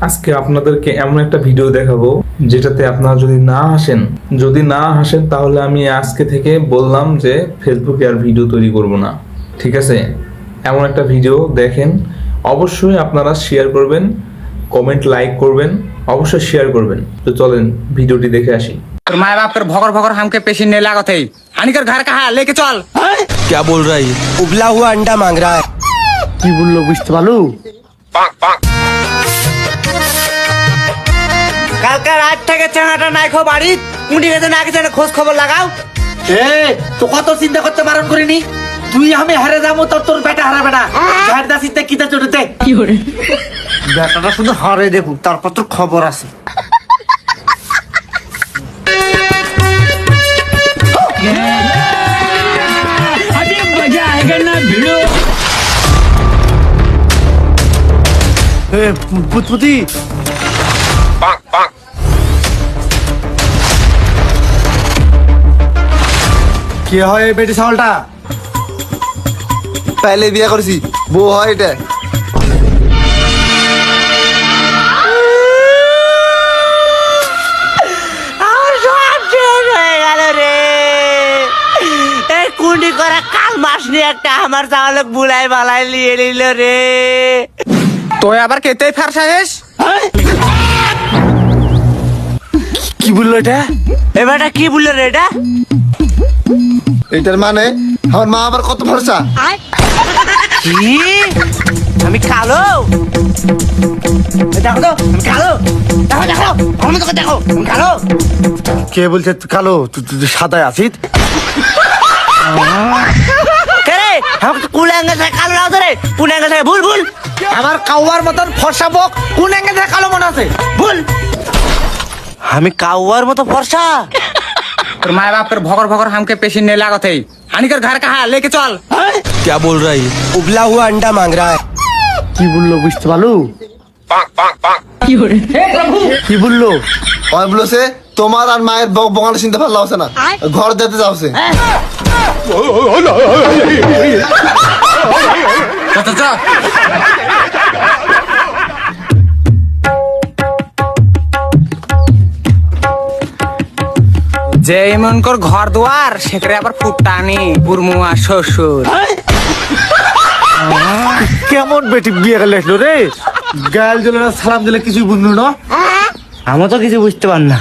আজকে আপনাদেরকে এমন একটা ভিডিও দেখাবো যেটাতে আপনারা যদি না হাসেন তাহলে আমি আজকে থেকে বললাম যে ফেসবুকে আর ভিডিও তৈরি করব না। ঠিক আছে, এমন একটা ভিডিও দেখেন, অবশ্যই আপনারা শেয়ার করবেন, কমেন্ট লাইক করবেন, অবশ্যই শেয়ার করবেন। তো চলেন ভিডিওটি দেখে আসি। তোর माए बाप कर भोकर भोकर हमके पेशी नहीं लागत है। हानिकर घर कहाँ लेके चल। क्या बोल रहा है ये? उबला हुआ अंडा मांग रहा है। কি বললো বুঝতে পারলু? কালকে রাত থেকে চানাটা নাই খো বাড়ি মুন্ডি গেছে না গেছে খোঁজ খবর লাগাও। তো কত চিন্তা করতে বারণ করিনি? তুই আমি হারে যাবো তোর বেটা হারাবে না। ঝাড়দা চিন্তা কিতা চড়তে কি করে বেটাটা শুধু হারে দেখুক, তারপর তোর খবর আছে। পুতপুতি কি হয় এই বেটি ছাগলটা? पहले बिया करছি বউ হয় এটা। আমার সব শেষ হয়ে গেল রে। এই কুন্ডি করে কাল মাস নিয়ে একটা আমার চাওয়ালে বুলাই বালাই নিয়ে নিল রে। तो আবার কেতে ফারসা হেস? কি বললো এটা? এবারটা কি বললো রে এটা? এটার মানে আমার মা আবার কত ভরসা। কি আমি কালো? দেখো তো আমি কালো। দেখো দেখো আমি তোকে দেখো আমি কালো। কে বলছে তুই কালো? তুই সাদায় আছিস? কে রে আমাকে কোন অ্যাঙ্গেল থেকে কালো না রে? কোন অ্যাঙ্গেল থেকে ভুল ভুল আমার কাউয়ার মতন ফর্সা বক কোন অ্যাঙ্গেল থেকে কালো মনে আছে? ভুল। আমি কাউয়ার মতো ফর্সা? তোর माए बाप कर भोकर भोकर हमके पेशी नहीं लागत है। हानिकर घर कहाँ लेके चल। क्या बोल रहा है ये? उबला हुआ अंडा मांग रहा है। কি বললো বুঝতে পারলু? কি বললো? और बोलो से তোমার আর মায়ের বগাল চিনতে পারলা হচ্ছে না, ঘর দিতে যাওছে। चल चल যে এমন কর ঘর দুয়ার সেখানে আবার ফুটানি বুরমুয়া শ্বশুর। কেমন বেটি বিয়ে গেলে রে? গাল দিলে না, সালাম দিলে কিছুই বুঝলু না। আমি তো কিছু বুঝতে পার না।